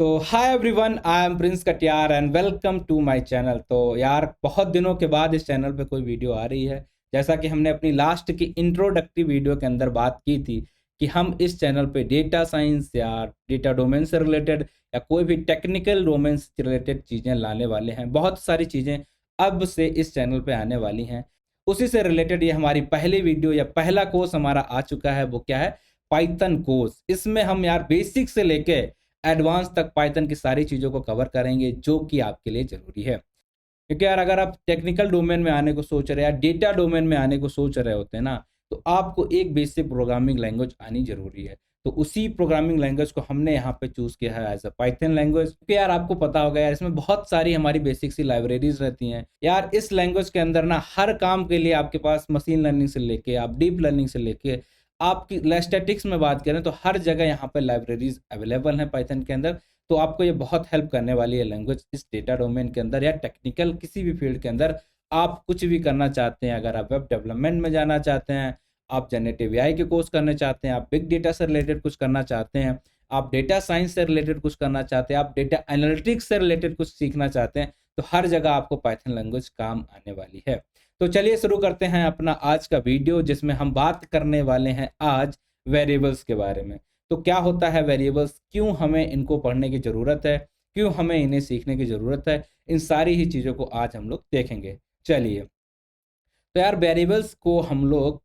तो hi everyone, I am Prince Katiyar and welcome to my channel. तो यार बहुत दिनों के बाद इस चैनल पे कोई वीडियो आ रही है। जैसा कि हमने अपनी लास्ट की इंट्रोडक्टिव वीडियो के अंदर बात की थी कि हम इस चैनल पे डेटा साइंस या डेटा डोमेन से रिलेटेड या कोई भी टेक्निकल डोमेन से रिलेटेड चीज़ें लाने वाले हैं। बहुत सारी चीज़ें अब से इस चैनल पे आने वाली हैं। उसी से रिलेटेड ये हमारी पहली वीडियो या पहला कोर्स हमारा आ चुका है। वो क्या है? Python course. इसमें हम यार बेसिक से लेके एडवांस तक पाइथन की सारी चीज़ों को कवर करेंगे जो कि आपके लिए ज़रूरी है। क्योंकि यार अगर आप टेक्निकल डोमेन में आने को सोच रहे हैं या डेटा डोमेन में आने को सोच रहे होते हैं ना, तो आपको एक बेसिक प्रोग्रामिंग लैंग्वेज आनी ज़रूरी है। तो उसी प्रोग्रामिंग लैंग्वेज को हमने यहाँ पे चूज़ किया है एज़ अ पाइथन लैंग्वेज। क्योंकि यार आपको पता होगा यार इसमें बहुत सारी हमारी बेसिक सी लाइब्रेरीज़ रहती हैं। यार इस लैंग्वेज के अंदर ना हर काम के लिए आपके पास मशीन लर्निंग से लेके आप डीप लर्निंग से लेके आपकी स्टैटिक्स में बात करें तो हर जगह यहाँ पे लाइब्रेरीज अवेलेबल हैं पाइथन के अंदर। तो आपको ये बहुत हेल्प करने वाली है लैंग्वेज इस डेटा डोमेन के अंदर या टेक्निकल किसी भी फील्ड के अंदर आप कुछ भी करना चाहते हैं। अगर आप वेब डेवलपमेंट में जाना चाहते हैं, आप जनरेटिव एआई के कोर्स करना चाहते हैं, आप बिग डेटा से रिलेटेड कुछ करना चाहते हैं, आप डेटा साइंस से रिलेटेड कुछ करना चाहते हैं, आप डेटा एनालिटिक्स से रिलेटेड कुछ सीखना चाहते हैं, तो हर जगह आपको पाइथन लैंग्वेज काम आने वाली है। तो चलिए शुरू करते हैं अपना आज का वीडियो, जिसमें हम बात करने वाले हैं आज वेरिएबल्स के बारे में। तो क्या होता है वेरिएबल्स, क्यों हमें इनको पढ़ने की ज़रूरत है, क्यों हमें इन्हें सीखने की ज़रूरत है, इन सारी ही चीज़ों को आज हम लोग देखेंगे। चलिए, तो यार वेरिएबल्स को हम लोग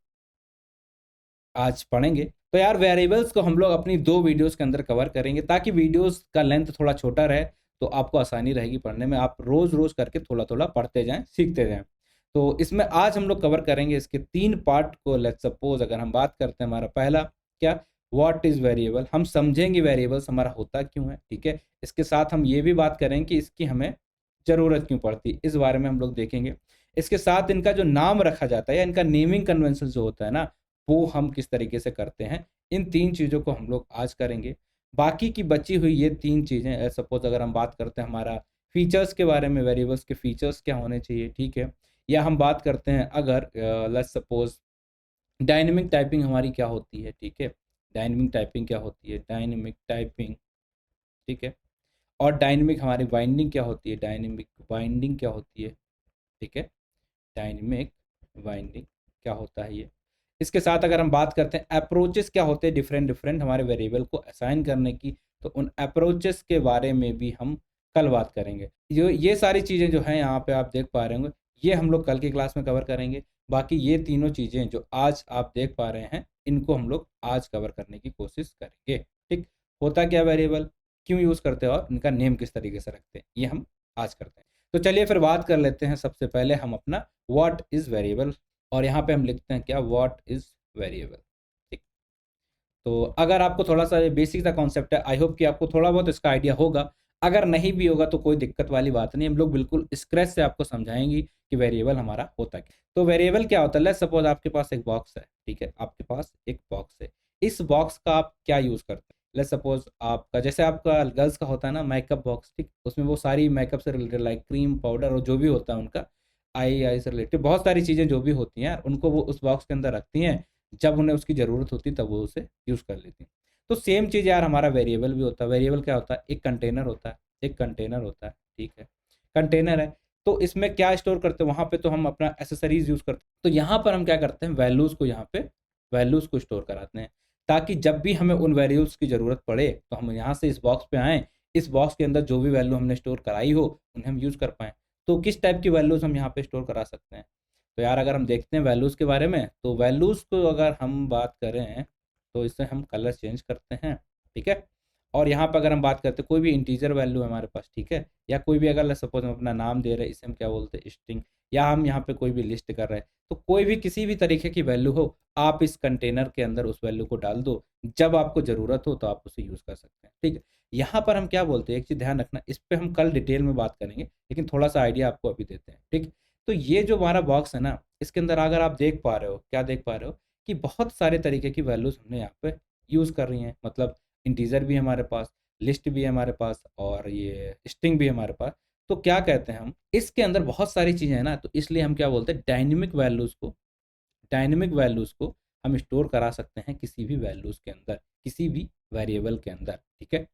आज पढ़ेंगे। तो यार वेरिएबल्स को हम लोग अपनी 2 वीडियोस के अंदर कवर करेंगे ताकि वीडियोस का लेंथ थोड़ा छोटा रहे, तो आपको आसानी रहेगी पढ़ने में। आप रोज़-रोज़ करके थोड़ा-थोड़ा पढ़ते जाएँ, सीखते जाएँ। तो इसमें आज हम लोग कवर करेंगे इसके 3 पार्ट को। लेट्स सपोज़ अगर हम बात करते हैं, हमारा पहला क्या, व्हाट इज़ वेरिएबल। हम समझेंगे वेरिएबल्स हमारा होता क्यों है, ठीक है? इसके साथ हम ये भी बात करेंगे कि इसकी हमें ज़रूरत क्यों पड़ती है, इस बारे में हम लोग देखेंगे। इसके साथ इनका जो नाम रखा जाता है या इनका नेमिंग कन्वेंशन जो होता है ना, वो हम किस तरीके से करते हैं, इन 3 चीज़ों को हम लोग आज करेंगे। बाकी की बची हुई ये 3 चीज़ें सपोज़ अगर हम बात करते हैं हमारा फीचर्स के बारे में, वेरिएबल्स के फीचर्स क्या होने चाहिए, ठीक है? या हम बात करते हैं अगर लेट्स सपोज़ डायनामिक टाइपिंग हमारी क्या होती है, ठीक है? डायनामिक टाइपिंग क्या होती है? डायनामिक टाइपिंग, ठीक है? और डायनामिक हमारी बाइंडिंग क्या होती है? डायनामिक बाइंडिंग क्या होती है? ठीक है? डायनामिक बाइंडिंग क्या होता है ये? इसके साथ अगर हम बात करते हैं अप्रोचेस क्या होते हैं डिफरेंट डिफरेंट हमारे वेरिएबल को असाइन करने की, तो उन अप्रोचेस के बारे में भी हम कल बात करेंगे। जो ये सारी चीज़ें जो हैं यहाँ पे आप देख पा रहे होंगे, ये हम लोग कल की क्लास में कवर करेंगे। बाकी ये तीनों चीज़ें जो आज आप देख पा रहे हैं, इनको हम लोग आज कवर करने की कोशिश करेंगे। ठीक, होता क्या वेरिएबल, क्यों यूज़ करते हैं और इनका नेम किस तरीके से रखते हैं, ये हम आज करते हैं। तो चलिए फिर बात कर लेते हैं। सबसे पहले हम अपना व्हाट इज़ वेरिएबल, और यहाँ पे हम लिखते हैं क्या, व्हाट इज़ वेरिएबल। ठीक, तो अगर आपको थोड़ा सा बेसिक सा कॉन्सेप्ट है, आई होप कि आपको थोड़ा बहुत इसका आइडिया होगा। अगर नहीं भी होगा तो कोई दिक्कत वाली बात नहीं, हम लोग बिल्कुल स्क्रैच से आपको समझाएंगे कि वेरिएबल हमारा होता क्या। तो वेरिएबल क्या होता है, लेट्स सपोज आपके पास एक बॉक्स है, ठीक है? आपके पास एक बॉक्स है, इस बॉक्स का आप क्या यूज़ करते हैं? लेट्स सपोज आपका, जैसे आपका गर्ल्स का होता है ना मेकअप बॉक्स, ठीक? उसमें वो सारी मेकअप से रिलेटेड लाइक क्रीम, पाउडर और जो भी होता है उनका, आई से रिलेटेड बहुत सारी चीज़ें जो भी होती हैं, उनको वो उस बॉक्स के अंदर रखती हैं। जब उन्हें उसकी ज़रूरत होती है तब वो उसे यूज़ कर लेती हैं। तो सेम चीज़ यार हमारा वेरिएबल भी होता है। वेरिएबल क्या होता है? एक कंटेनर होता है, एक कंटेनर होता है, ठीक है? कंटेनर है, तो इसमें क्या स्टोर करते हैं, वहाँ पे तो हम अपना एक्सेसरीज़ यूज़ करते हैं। तो यहाँ पर हम क्या करते हैं, वैल्यूज़ को यहाँ पे वैल्यूज़ को स्टोर कराते हैं, ताकि जब भी हमें उन वैल्यूज़ की ज़रूरत पड़े तो हम यहाँ से इस बॉक्स पे आएँ, इस बॉक्स के अंदर जो भी वैल्यू हमने स्टोर कराई हो उन्हें हम यूज़ कर पाएँ। तो किस टाइप की वैल्यूज़ हम यहाँ पे स्टोर करा सकते हैं? तो यार अगर हम देखते हैं वैल्यूज़ के बारे में, तो वैल्यूज़ को अगर हम बात करें तो इससे हम कलर चेंज करते हैं, ठीक है? और यहाँ पे अगर हम बात करते हैं कोई भी इंटीजर वैल्यू है हमारे पास, ठीक है? या कोई भी अगर सपोज हम अपना नाम दे रहे हैं, इसे हम क्या बोलते हैं, स्ट्रिंग, या हम यहाँ पे कोई भी लिस्ट कर रहे हैं, तो कोई भी किसी भी तरीके की वैल्यू हो, आप इस कंटेनर के अंदर उस वैल्यू को डाल दो। जब आपको ज़रूरत हो तो आप उसे यूज़ कर सकते हैं, ठीक है? यहाँ पर हम क्या बोलते हैं, एक चीज़ ध्यान रखना, इस पे हम कल डिटेल में बात करेंगे, लेकिन थोड़ा-सा आइडिया आपको अभी देते हैं, ठीक? तो ये जो हमारा बॉक्स है ना, इसके अंदर अगर आप देख पा रहे हो, क्या देख पा रहे हो कि बहुत सारे तरीके की वैल्यूज़ हमने यहाँ पे यूज़ कर रही हैं। मतलब इंटीजर भी है हमारे पास, लिस्ट भी है हमारे पास और ये स्ट्रिंग भी है हमारे पास। तो क्या कहते हैं हम, इसके अंदर बहुत सारी चीज़ें हैं ना, तो इसलिए हम क्या बोलते हैं, डायनेमिक वैल्यूज़ को हम स्टोर करा सकते हैं किसी भी वैल्यूज़ के अंदर, किसी भी वेरिएबल के अंदर, ठीक है?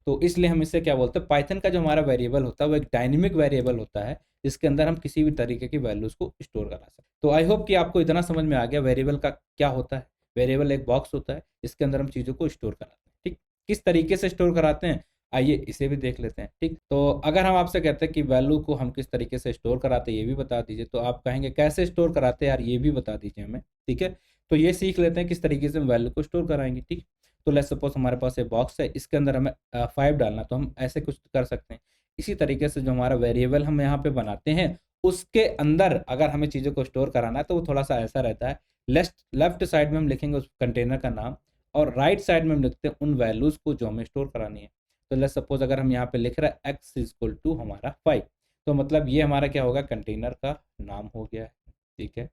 तो इसलिए हम इसे क्या बोलते हैं, पाइथन का जो हमारा वेरिएबल होता है वो एक डायनेमिक वेरिएबल होता है, जिसके अंदर हम किसी भी तरीके की वैल्यूज को स्टोर करा सकते हैं। तो आई होप कि आपको इतना समझ में आ गया वेरिएबल का क्या होता है। वेरिएबल एक बॉक्स होता है जिसके अंदर हम चीज़ों को स्टोर कराते हैं। ठीक, किस तरीके से स्टोर कराते हैं आइए इसे भी देख लेते हैं। ठीक, तो अगर हम आपसे कहते हैं कि वैल्यू को हम किस तरीके से स्टोर कराते हैं ये भी बता दीजिए, तो आप कहेंगे कैसे स्टोर कराते हैं यार ये भी बता दीजिए हमें। ठीक है, तो ये सीख लेते हैं किस तरीके से हम वैल्यू को स्टोर कराएंगे। ठीक, तो लेट्स सपोज हमारे पास एक बॉक्स है, इसके अंदर हमें 5 डालना, तो हम ऐसे कुछ कर सकते हैं। इसी तरीके से जो हमारा वेरिएबल हम यहाँ पे बनाते हैं उसके अंदर अगर हमें चीज़ों को स्टोर कराना है तो वो थोड़ा सा ऐसा रहता है। लेफ्ट साइड में हम लिखेंगे उस कंटेनर का नाम, और राइट साइड में हम लिखते हैं उन वैल्यूज़ को जो हमें स्टोर करानी है। तो लेट्स सपोज अगर हम यहाँ पे लिख रहे हैं x इक्वल टू हमारा 5, तो मतलब ये हमारा क्या होगा, कंटेनर का नाम हो गया है। ठीक है,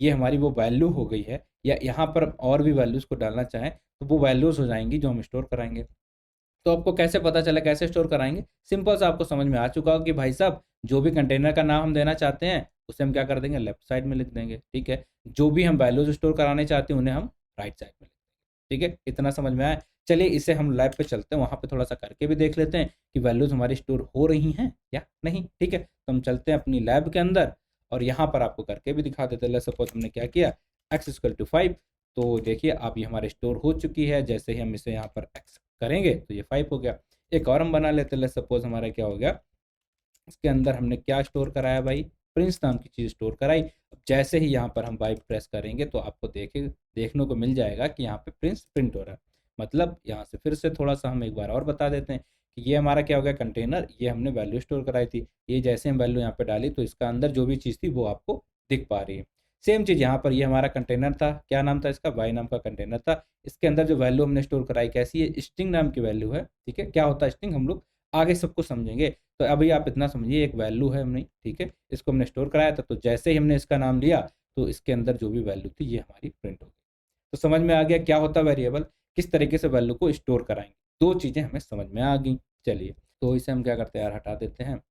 ये हमारी वो वैल्यू हो गई है, या यहाँ पर और भी वैल्यूज़ को डालना चाहें तो वो वैल्यूज़ हो जाएंगी जो हम स्टोर कराएंगे। तो आपको कैसे पता चला कैसे स्टोर कराएंगे, सिंपल सा आपको समझ में आ चुका होगा कि भाई साहब जो भी कंटेनर का नाम हम देना चाहते हैं उसे हम क्या कर देंगे, लेफ्ट साइड में लिख देंगे। ठीक है, जो भी हम वैल्यूज स्टोर कराने चाहते हैं उन्हें हम राइट साइड में लिख देंगे। ठीक है, इतना समझ में आया। चलिए इसे हम लैब पे चलते हैं, वहाँ पे थोड़ा सा करके भी देख लेते हैं कि वैल्यूज हमारी स्टोर हो रही हैं या नहीं। ठीक है, तो हम चलते हैं अपनी लैब के अंदर और यहाँ पर आपको करके भी दिखा देते हैं। सपोज हमने क्या किया, x इक्वल टू 5, तो देखिए अब ये हमारे स्टोर हो चुकी है। जैसे ही हम इसे यहाँ पर x करेंगे तो ये 5 हो गया। एक और हम बना लेते हैं, सपोज हमारा क्या हो गया, इसके अंदर हमने क्या स्टोर कराया भाई, प्रिंस नाम की चीज़ स्टोर कराई। अब जैसे ही यहाँ पर हम वाई प्रेस करेंगे तो आपको देखने को मिल जाएगा कि यहाँ पे प्रिंस प्रिंट हो रहा है। मतलब यहाँ से फिर से थोड़ा सा हम एक बार और बता देते हैं कि ये हमारा क्या हो गया, कंटेनर, ये हमने वैल्यू स्टोर कराई थी। ये जैसे हम वैल्यू यहाँ पे डाली तो इसका अंदर जो भी चीज़ थी वो आपको दिख पा रही है। सेम चीज़ यहाँ पर, ये हमारा कंटेनर था, क्या नाम था इसका, वाई नाम का कंटेनर था। इसके अंदर जो वैल्यू हमने स्टोर कराई कैसी है, स्ट्रिंग नाम की वैल्यू है। ठीक है, क्या होता है स्ट्रिंग, हम लोग आगे सब कुछ समझेंगे। तो अभी आप इतना समझिए, एक वैल्यू है हमने, ठीक है, इसको हमने स्टोर कराया था, तो जैसे ही हमने इसका नाम लिया तो इसके अंदर जो भी वैल्यू थी ये हमारी प्रिंट हो गई। तो समझ में आ गया क्या होता है वेरिएबल, किस तरीके से वैल्यू को स्टोर कराएंगे। दो चीज़ें हमें समझ में आ गई। चलिए तो इसे हम क्या करते हैं यार, हटा देते हैं।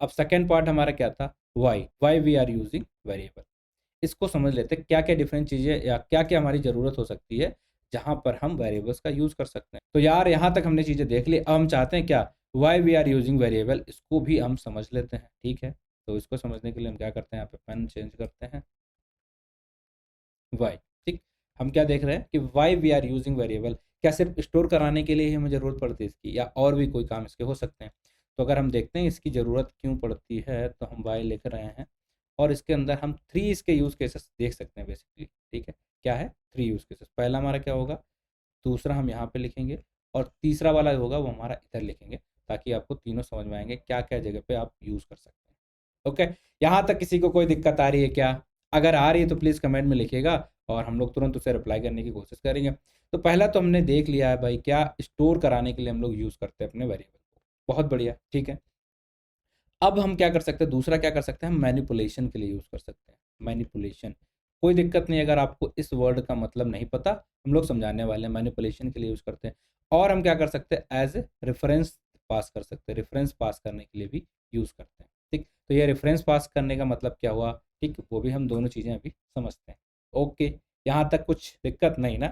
अब सेकेंड पार्ट हमारा क्या था, why we are using variable. इसको समझ लेते हैं क्या क्या डिफरेंट चीज़ें या क्या क्या हमारी ज़रूरत हो सकती है जहाँ पर हम वेरिएबल्स का यूज़ कर सकते हैं। तो यार यहाँ तक हमने चीज़ें देख ली, अब हम चाहते हैं क्या, why we are using variable, इसको भी हम समझ लेते हैं। ठीक है, तो इसको समझने के लिए हम क्या करते हैं, यहाँ पे पेन चेंज करते हैं, वाई। ठीक, हम क्या देख रहे हैं कि why we are using variable, क्या सिर्फ स्टोर कराने के लिए ही हमें ज़रूरत पड़ती है इसकी, या और भी कोई काम इसके हो सकते हैं। तो अगर हम देखते हैं इसकी ज़रूरत क्यों पड़ती है, तो हम वाई लिख रहे हैं और इसके अंदर हम 3 इसके यूज़ केसेस देख सकते हैं बेसिकली। ठीक है, क्या है, 3 यूज़ केसेस। पहला हमारा क्या होगा, दूसरा हम यहाँ पे लिखेंगे, और तीसरा वाला होगा वो हमारा इधर लिखेंगे, ताकि आपको तीनों समझ में आएंगे क्या क्या जगह पे आप यूज़ कर सकते हैं। ओके, यहाँ तक किसी को कोई दिक्कत आ रही है क्या? अगर आ रही है तो प्लीज़ कमेंट में लिखिएगा और हम लोग तुरंत उसे रिप्लाई करने की कोशिश करेंगे। तो पहला तो हमने देख लिया है भाई, क्या स्टोर कराने के लिए हम लोग यूज़ करते हैं अपने वेरिएबल को। बहुत बढ़िया, ठीक है। अब हम क्या कर सकते हैं, दूसरा क्या कर सकते हैं, हम मैनिपुलेशन के लिए यूज़ कर सकते हैं। मैनिपुलेशन, कोई दिक्कत नहीं अगर आपको इस वर्ड का मतलब नहीं पता, हम लोग समझाने वाले हैं। मैनिपुलेशन के लिए यूज़ करते हैं। और हम क्या कर सकते हैं, एज ए रेफरेंस पास कर सकते हैं, रेफरेंस पास करने के लिए भी यूज़ करते हैं। ठीक, तो ये रेफरेंस पास करने का मतलब क्या हुआ, ठीक, वो भी हम दोनों चीज़ें अभी समझते हैं। ओके, यहाँ तक कुछ दिक्कत नहीं ना।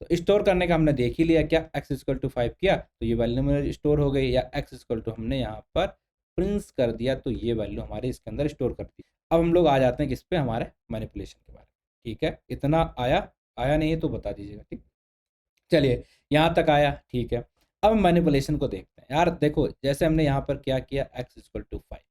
तो स्टोर करने का हमने देख ही लिया, क्या x इक्वल टू 5 किया तो ये वैल्यू मेरे स्टोर हो गई, या x इक्वल टू हमने यहाँ पर प्रिंस कर दिया तो ये वैल्यू हमारे इसके अंदर स्टोर कर दी। अब हम लोग आ जाते हैं किस पे, हमारे मैनिपुलेशन के बारे में। ठीक है, इतना आया, आया नहीं है तो बता दीजिएगा। ठीक, चलिए यहाँ तक आया, ठीक है। अब मैनिपुलेशन को देखते हैं यार। देखो जैसे हमने यहाँ पर क्या किया, x इक्वल टू 5,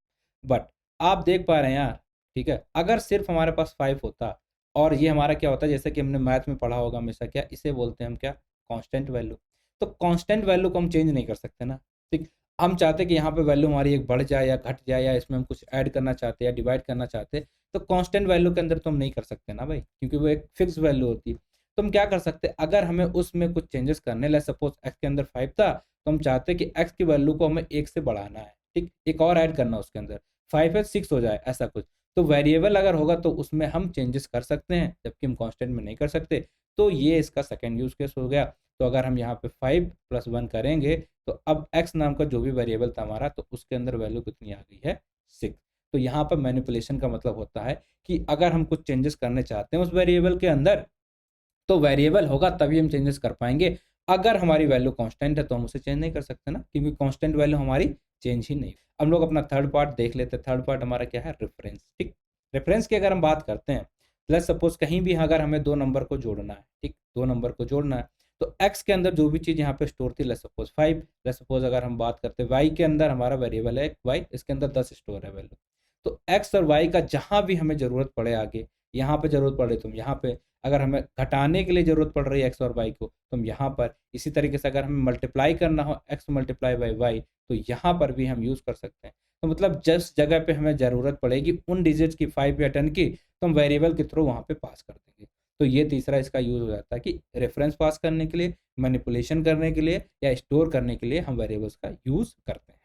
बट आप देख पा रहे हैं यार, ठीक है, अगर सिर्फ हमारे पास 5 होता और ये हमारा क्या होता है, जैसे कि हमने मैथ में पढ़ा होगा हमेशा, क्या इसे बोलते हैं हम, क्या, कांस्टेंट वैल्यू। तो कांस्टेंट वैल्यू को हम चेंज नहीं कर सकते ना। ठीक, हम चाहते हैं कि यहाँ पे वैल्यू हमारी एक बढ़ जाए या घट जाए, या इसमें हम कुछ ऐड करना चाहते हैं या डिवाइड करना चाहते हैं, तो कांस्टेंट वैल्यू के अंदर तो हम नहीं कर सकते ना भाई, क्योंकि वो एक फिक्स वैल्यू होती है। तो हम क्या कर सकते हैं, अगर हमें उसमें कुछ चेंजेस करने, लेट्स सपोज x के अंदर 5 था, तो हम चाहते हैं कि x की वैल्यू को हमें 1 से बढ़ाना है। ठीक, एक और ऐड करना उसके अंदर, 5 है 6 हो जाए, ऐसा कुछ। तो वेरिएबल अगर होगा तो उसमें हम चेंजेस कर सकते हैं, जबकि हम कांस्टेंट में नहीं कर सकते। तो ये इसका सेकंड यूज केस हो गया। तो अगर हम यहाँ पे 5 + 1 करेंगे तो अब x नाम का जो भी वेरिएबल था हमारा, तो उसके अंदर वैल्यू कितनी आ गई है, 6। तो यहाँ पर मैनिपुलेशन का मतलब होता है कि अगर हम कुछ चेंजेस करने चाहते हैं उस वेरिएबल के अंदर, तो वेरिएबल होगा तभी हम चेंजेस कर पाएंगे। अगर हमारी वैल्यू कांस्टेंट है तो हम उसे चेंज नहीं कर सकते ना, क्योंकि कांस्टेंट वैल्यू हमारी चेंज ही नहीं। अब लोग अपना थर्ड पार्ट देख लेते हैं। थर्ड पार्ट हमारा क्या है, रेफरेंस। ठीक, रेफरेंस की अगर हम बात करते हैं, लेट्स सपोज कहीं भी अगर हमें दो नंबर को जोड़ना है, ठीक, दो नंबर को जोड़ना है, तो x के अंदर जो भी चीज़ यहाँ पे स्टोर थी, लेट्स सपोज 5, लेट्स सपोज अगर हम बात करते हैं y के अंदर हमारा वेरिएबल है y, इसके अंदर 10 स्टोर है वैल्यू। तो x और y का जहाँ भी हमें ज़रूरत पड़े आगे, यहाँ पे ज़रूरत पड़े तो हम यहाँ पे, अगर हमें घटाने के लिए ज़रूरत पड़ रही है x और y को तो हम यहाँ पर, इसी तरीके से अगर हमें मल्टीप्लाई करना हो x मल्टीप्लाई बाई y तो यहाँ पर भी हम यूज़ कर सकते हैं। तो मतलब जिस जगह पे हमें ज़रूरत पड़ेगी उन डिजिट्स की 5 या 10 की, तो हम वेरिएबल के थ्रू वहाँ पे पास कर देंगे। तो ये तीसरा इसका यूज़ हो जाता है कि रेफरेंस पास करने के लिए, मैनिपुलेशन करने के लिए या स्टोर करने के लिए हम वेरिएबल्स का यूज़ करते हैं।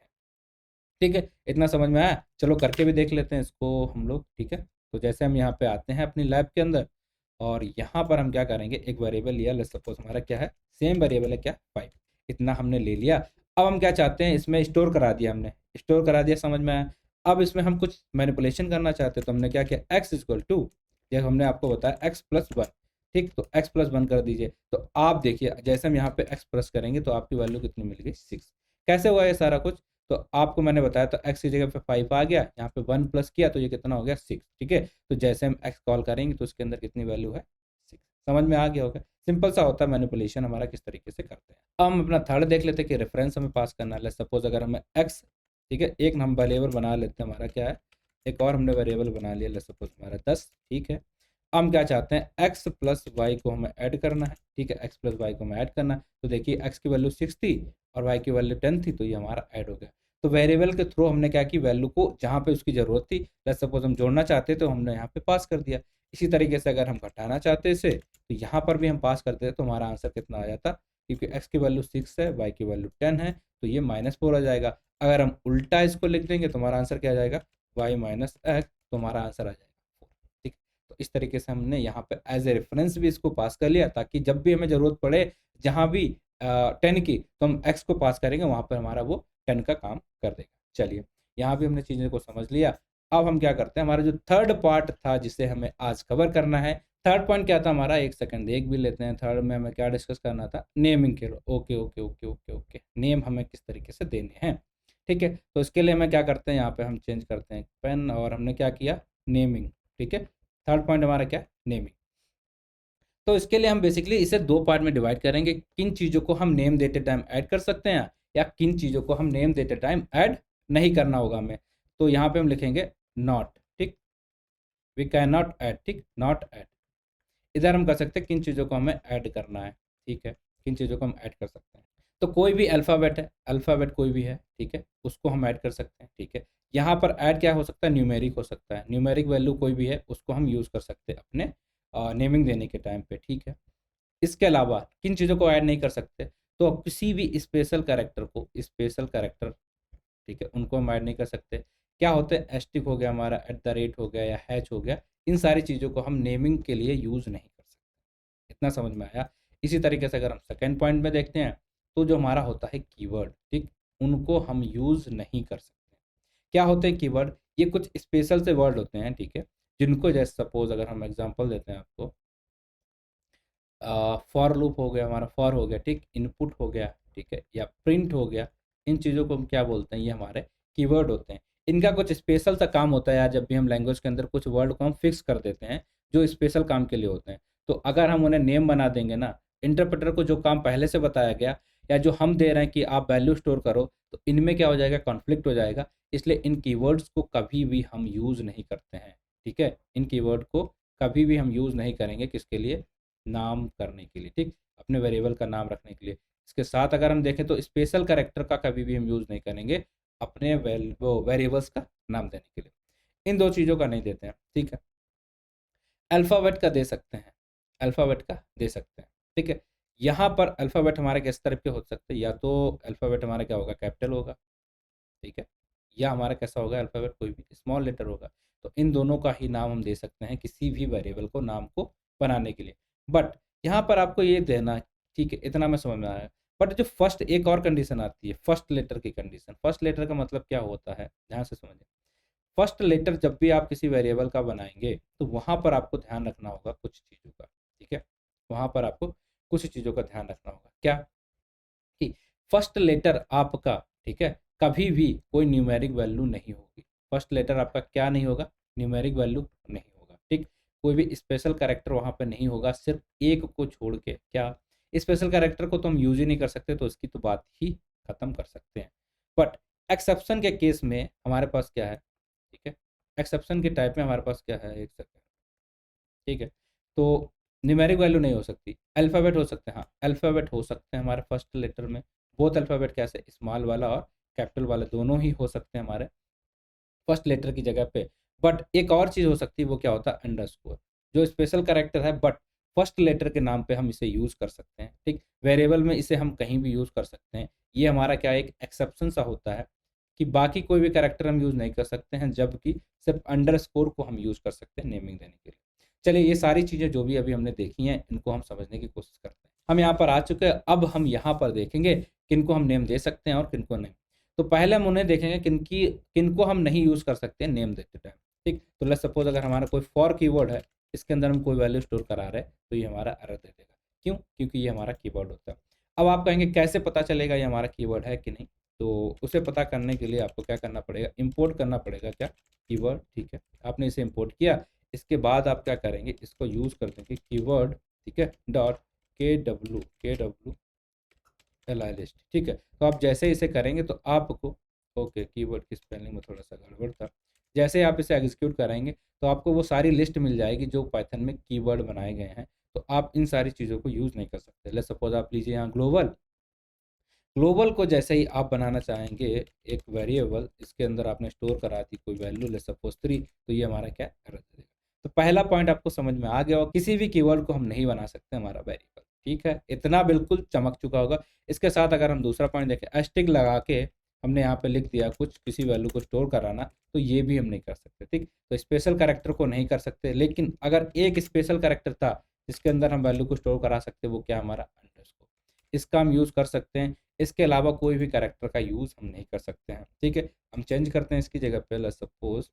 ठीक है, इतना समझ में आया? चलो करके भी देख लेते हैं इसको हम लोग। ठीक है, तो जैसे हम यहाँ पे आते हैं अपनी लैब के अंदर, और यहाँ पर हम क्या करेंगे, एक वेरिएबल लिया, लेट्स सपोज हमारा क्या है, सेम वेरिएबल है क्या, 5। इतना हमने ले लिया। अब हम क्या चाहते हैं, इसमें स्टोर करा दिया हमने, स्टोर करा दिया, समझ में आया? अब इसमें हम कुछ मैनिपुलेशन करना चाहते हैं, तो हमने क्या किया, x इक्वल टू, जब हमने आपको बताया x प्लस 1, ठीक, तो x प्लस 1 कर दीजिए। तो आप देखिए जैसे हम यहाँ पे x प्लस करेंगे तो आपकी वैल्यू कितनी मिल गई, 6। कैसे हुआ ये सारा कुछ, तो आपको मैंने बताया, तो x की जगह पे 5 आ गया, यहाँ पे 1 प्लस किया तो ये कितना हो गया, 6। ठीक है, तो जैसे हम x कॉल करेंगे तो उसके अंदर कितनी वैल्यू है, 6। समझ में आ गया होगा, सिंपल सा होता है मैनिपुलेशन हमारा किस तरीके से करते हैं। अब हम अपना थर्ड देख लेते हैं कि रेफरेंस हमें पास करना है। सपोज अगर हमें x, ठीक है, एक हम वेरिएबल बना लेते हैं, हमारा क्या है, एक और हमने वेरिएबल बना लिया, लेट्स सपोज हमारा 10। ठीक है, हम क्या चाहते हैं, x प्लस वाई को हमें ऐड करना है। ठीक है, x प्लस वाई को हमें ऐड करना है, तो देखिए x की वैल्यू 6 थी और y की वैल्यू 10 थी, तो ये हमारा ऐड हो गया। तो वेरिएबल के थ्रू हमने क्या की, वैल्यू को जहाँ पे उसकी ज़रूरत थी, लेट्स सपोज हम जोड़ना चाहते तो हमने यहाँ पे पास कर दिया। इसी तरीके से अगर हम घटाना चाहते इसे, तो यहाँ पर भी हम पास करते हैं, तो हमारा आंसर कितना आ जाता, क्योंकि x की वैल्यू 6 है, y की वैल्यू 10 है, तो ये -4 आ जाएगा। अगर हम उल्टा इसको लिख देंगे तो हमारा आंसर क्या आ जाएगा, y माइनस एक्स, तो हमारा आंसर आ जाएगा 4। ठीक, तो इस तरीके से हमने यहाँ पे एज ए रेफरेंस भी इसको पास कर लिया, ताकि जब भी हमें ज़रूरत पड़े जहाँ भी 10 की, तो हम x को पास करेंगे, वहाँ पर हमारा वो 10 का काम कर देगा। चलिए, यहाँ भी हमने चीज़ों को समझ लिया। अब हम क्या करते हैं, हमारा जो थर्ड पार्ट था जिसे हमें आज कवर करना है, थर्ड पॉइंट क्या था हमारा, एक सेकंड देख भी लेते हैं। थर्ड में हमें क्या डिस्कस करना था, नेमिंग के। Okay okay okay okay okay, name हमें किस तरीके से देने हैं। ठीक है, तो इसके लिए हमें क्या करते हैं, यहाँ पे हम चेंज करते हैं पेन, और हमने क्या किया, नेमिंग। ठीक है, थर्ड पॉइंट हमारा क्या, नेमिंग। तो इसके लिए हम बेसिकली इसे दो पार्ट में डिवाइड करेंगे, किन चीज़ों को हम नेम देते टाइम ऐड कर सकते हैं या किन चीज़ों को हम नेम देते टाइम ऐड नहीं करना होगा हमें। तो यहाँ पे हम लिखेंगे नॉट। ठीक, वी कैन नॉट ऐड, ठीक, नॉट ऐड। इधर हम कर सकते हैं किन चीज़ों को हमें ऐड करना है। ठीक है, किन चीज़ों को हम ऐड कर सकते हैं, तो कोई भी अल्फ़ाबेट है, अल्फ़ाबेट कोई भी है, ठीक है, उसको हम ऐड कर सकते हैं। ठीक है, यहाँ पर ऐड क्या हो सकता है, न्यूमेरिक हो सकता है, न्यूमेरिक वैल्यू कोई भी है उसको हम यूज़ कर सकते हैं अपने नेमिंग देने के टाइम पे। ठीक है, इसके अलावा किन चीज़ों को ऐड नहीं कर सकते, तो किसी भी स्पेशल कैरेक्टर को, स्पेशल कैरेक्टर, ठीक है, उनको हम ऐड नहीं कर सकते। क्या होते हैं, एस्टिक हो गया हमारा, एट द रेट हो गया या हैच हो गया, इन सारी चीज़ों को हम नेमिंग के लिए यूज़ नहीं कर सकते। इतना समझ में आया? इसी तरीके से अगर हम सेकेंड पॉइंट में देखते हैं, तो जो हमारा होता है कीवर्ड, ठीक, उनको हम यूज़ नहीं कर सकते। क्या होते हैं कीवर्ड, ये कुछ स्पेशल से वर्ड होते हैं, ठीक है, जिनको जैसे सपोज अगर हम एग्जांपल देते हैं आपको, फॉर लूप हो गया हमारा, फॉर हो गया, ठीक, इनपुट हो गया, ठीक है, या प्रिंट हो गया, इन चीज़ों को हम क्या बोलते हैं, ये हमारे कीवर्ड होते हैं। इनका कुछ स्पेशल सा काम होता है यार, जब भी हम लैंग्वेज के अंदर कुछ वर्ड को हम फिक्स कर देते हैं जो स्पेशल काम के लिए होते हैं, तो अगर हम उन्हें नेम बना देंगे ना, इंटरप्रेटर को जो काम पहले से बताया गया या जो हम दे रहे हैं कि आप वैल्यू स्टोर करो, तो इनमें क्या हो जाएगा, कॉन्फ्लिक्ट हो जाएगा। इसलिए इन कीवर्ड्स को कभी भी हम यूज़ नहीं करते हैं। ठीक है, इन कीवर्ड को कभी भी हम यूज़ नहीं करेंगे, किसके लिए, नाम करने के लिए, ठीक, अपने वेरिएबल का नाम रखने के लिए। इसके साथ अगर हम देखें तो स्पेशल कैरेक्टर का कभी भी हम यूज़ नहीं करेंगे अपने वो वेरिएबल्स का नाम देने के लिए। इन दो चीज़ों का नहीं देते हैं। ठीक है, अल्फ़ाबेट का दे सकते हैं, अल्फ़ाबेट का दे सकते हैं। ठीक है, यहाँ पर अल्फ़ाबेट हमारे किस तरह के हो सकते हैं, या तो अल्फ़ाबेट हमारा क्या होगा, कैपिटल होगा, ठीक है, या हमारा कैसा होगा, अल्फ़ाबेट कोई भी स्मॉल लेटर होगा। तो इन दोनों का ही नाम हम दे सकते हैं किसी भी वेरिएबल को, नाम को बनाने के लिए। बट यहाँ पर आपको ये देना, ठीक है, इतना मैं समझ में आया। बट जो फर्स्ट एक और कंडीशन आती है, फर्स्ट लेटर की कंडीशन। फर्स्ट लेटर का मतलब क्या होता है, ध्यान से समझिए। फर्स्ट लेटर जब भी आप किसी वेरिएबल का बनाएंगे, तो वहाँ पर आपको ध्यान रखना होगा कुछ चीज़ों का। ठीक है, वहाँ पर आपको कुछ चीज़ों का ध्यान रखना होगा। क्या, कि फर्स्ट लेटर आपका, ठीक है, कभी भी कोई न्यूमेरिक वैल्यू नहीं होगी। फर्स्ट लेटर आपका क्या नहीं होगा, न्यूमेरिक वैल्यू नहीं होगा, ठीक। कोई भी स्पेशल कैरेक्टर वहाँ पे नहीं होगा, सिर्फ एक को छोड़ के। क्या स्पेशल कैरेक्टर को तो हम यूज ही नहीं कर सकते, तो इसकी तो बात ही खत्म कर सकते हैं। बट एक्सेप्शन के केस में हमारे पास क्या है, ठीक है, एक्सेप्शन के टाइप में हमारे पास क्या है, एक सेकंड, ठीक है। तो न्यूमेरिक वैल्यू नहीं हो सकती, अल्फ़ाबेट हो सकते हैं, हाँ अल्फ़ाबेट हो सकते हैं हमारे फर्स्ट लेटर में। बोथ अल्फ़ाबेट कैसे, स्मॉल वाला और कैपिटल वाला दोनों ही हो सकते हैं हमारे फर्स्ट लेटर की जगह पे। बट एक और चीज़ हो सकती है, वो क्या होता है, अंडरस्कोर, जो स्पेशल कैरेक्टर है बट फर्स्ट लेटर के नाम पे हम इसे यूज़ कर सकते हैं, ठीक। वेरिएबल में इसे हम कहीं भी यूज़ कर सकते हैं। ये हमारा क्या एक एक्सेप्शन सा होता है कि बाकी कोई भी कैरेक्टर हम यूज़ नहीं कर सकते हैं, जबकि सिर्फ अंडरस्कोर को हम यूज़ कर सकते हैं नेमिंग देने के लिए। चलिए, ये सारी चीज़ें जो भी अभी हमने देखी हैं, इनको हम समझने की कोशिश करते हैं। हम यहाँ पर आ चुके हैं, अब हम यहाँ पर देखेंगे किनको हम नेम दे सकते हैं और किनको नहीं। तो पहले हम उन्हें देखेंगे किनको हम नहीं यूज़ कर सकते नेम देते टाइम, ठीक। तो लेट्स सपोज अगर हमारा कोई फॉर कीवर्ड है, इसके अंदर हम कोई वैल्यू स्टोर करा रहे हैं, तो ये हमारा एरर दे देगा। क्यों? क्योंकि ये हमारा कीवर्ड होता है। अब आप कहेंगे कैसे पता चलेगा ये हमारा कीवर्ड है कि नहीं? तो उसे पता करने के लिए आपको क्या करना पड़ेगा, इंपोर्ट करना पड़ेगा क्या, कीवर्ड, ठीक है। आपने इसे इंपोर्ट किया, इसके बाद आप क्या करेंगे, इसको यूज़ कर देंगे कीवर्ड, ठीक है, डॉट KW LI लिस्ट, ठीक है। तो आप जैसे इसे करेंगे तो आपको, ओके, कीवर्ड की स्पेलिंग में थोड़ा सा गड़बड़ था। जैसे आप इसे एग्जीक्यूट कराएंगे तो आपको वो सारी लिस्ट मिल जाएगी जो पाइथन में कीवर्ड बनाए गए हैं। तो आप इन सारी चीज़ों को यूज़ नहीं कर सकते। लेट्स सपोज आप लीजिए यहाँ ग्लोबल, ग्लोबल को जैसे ही आप बनाना चाहेंगे एक वेरिएबल, इसके अंदर आपने स्टोर करा दी कोई वैल्यू, लेट्स सपोज 3, तो ये हमारा क्या एरर दे देगा। तो पहला पॉइंट आपको समझ में आ गया, और किसी भी कीवर्ड को हम नहीं बना सकते हमारा वेरिएबल, ठीक है, इतना बिल्कुल चमक चुका होगा। इसके साथ अगर हम दूसरा पॉइंट देखें, एस्टिक लगा के हमने यहाँ पे लिख दिया कुछ, किसी वैल्यू को स्टोर कराना, तो ये भी हम नहीं कर सकते, ठीक। तो स्पेशल कैरेक्टर को नहीं कर सकते, लेकिन अगर एक स्पेशल कैरेक्टर था जिसके अंदर हम वैल्यू को स्टोर करा सकते, वो क्या, हमारा अंडरस्कोर, इसका हम यूज़ कर सकते हैं। इसके अलावा कोई भी कैरेक्टर का यूज़ हम नहीं कर सकते हैं, ठीक है। हम चेंज करते हैं इसकी जगह पे, लेट्स सपोज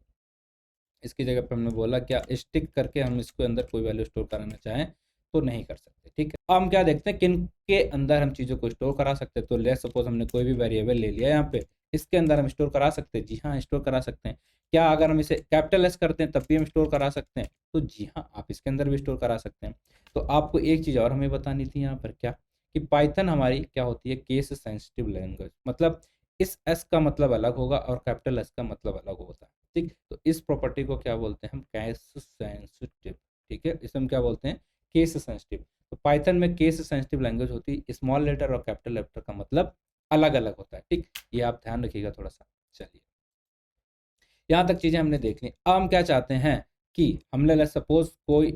इसकी जगह पे हमने बोला क्या, स्टिक करके हम इसको अंदर कोई वैल्यू स्टोर कराना चाहें तो नहीं कर सकते, ठीक है। अब हम क्या देखते हैं किन के अंदर हम चीज़ों को स्टोर करा सकते हैं। तो लेट्स सपोज हमने कोई भी वेरिएबल ले लिया यहाँ पे, इसके अंदर हम स्टोर करा सकते हैं, जी हाँ स्टोर करा सकते हैं। क्या अगर हम इसे कैपिटल एस करते हैं तब भी हम स्टोर करा सकते हैं? तो जी हाँ, आप इसके अंदर भी स्टोर करा सकते हैं। तो आपको एक चीज़ और हमें बतानी थी यहाँ पर, क्या कि पाइथन हमारी क्या होती है, केस सेंसिटिव लैंग्वेज, मतलब इस एस का मतलब अलग होगा और कैपिटल एस का मतलब अलग होता है, ठीक। तो इस प्रॉपर्टी को क्या बोलते हैं हम, केस सेंसिटिव, ठीक है, इसे हम क्या बोलते हैं, केस सेंसिटिव। तो पाइथन में केस सेंसिटिव लैंग्वेज होती है, स्मॉल लेटर और कैपिटल लेटर का मतलब अलग अलग होता है, ठीक। ये आप ध्यान रखिएगा थोड़ा सा। चलिए, यहाँ तक चीज़ें हमने देख ली। अब हम क्या चाहते हैं कि हमने सपोज कोई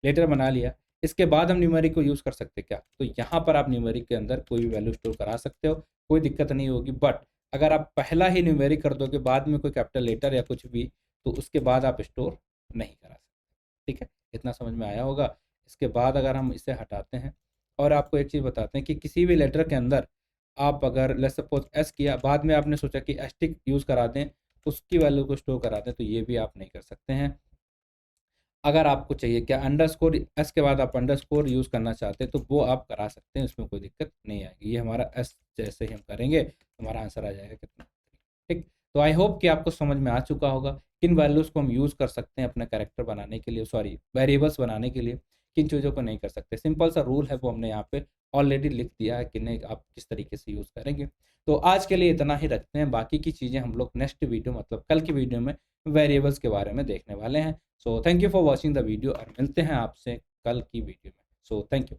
लेटर बना लिया, इसके बाद हम न्यूमेरिक को यूज़ कर सकते हैं क्या? तो यहाँ पर आप न्यूमेरिक के अंदर कोई भी वैल्यू स्टोर करा सकते हो, कोई दिक्कत नहीं होगी। बट अगर आप पहला ही न्यूमेरिक कर दोगे, बाद में कोई कैपिटल लेटर या कुछ भी, तो उसके बाद आप स्टोर नहीं करा सकते, ठीक है। इतना समझ में आया होगा। इसके बाद अगर हम इसे हटाते हैं और आपको एक चीज़ बताते हैं कि किसी भी लेटर के अंदर आप अगर लेट्स सपोज एस किया, बाद में आपने सोचा कि एस्टिक यूज़ करा दें, उसकी वैल्यू को स्टोर करा दें, तो ये भी आप नहीं कर सकते हैं। अगर आपको चाहिए क्या, अंडरस्कोर एस के बाद आप अंडरस्कोर यूज़ करना चाहते हैं, तो वो आप करा सकते हैं, उसमें कोई दिक्कत नहीं आएगी। ये हमारा एस जैसे ही हम करेंगे हमारा आंसर आ जाएगा कितना, ठीक। तो आई होप कि आपको समझ में आ चुका होगा किन वैल्यूज़ को हम यूज़ कर सकते हैं अपना कैरेक्टर बनाने के लिए, सॉरी वेरिएबल्स बनाने के लिए, किन चीज़ों को नहीं कर सकते। सिंपल सा रूल है, वो हमने यहाँ पे ऑलरेडी लिख दिया है कि नहीं आप किस तरीके से यूज़ करेंगे। तो आज के लिए इतना ही रखते हैं, बाकी की चीज़ें हम लोग नेक्स्ट वीडियो मतलब कल की वीडियो में वेरिएबल्स के बारे में देखने वाले हैं। So thank you for watching the video और मिलते हैं आपसे कल की वीडियो में। So thank you.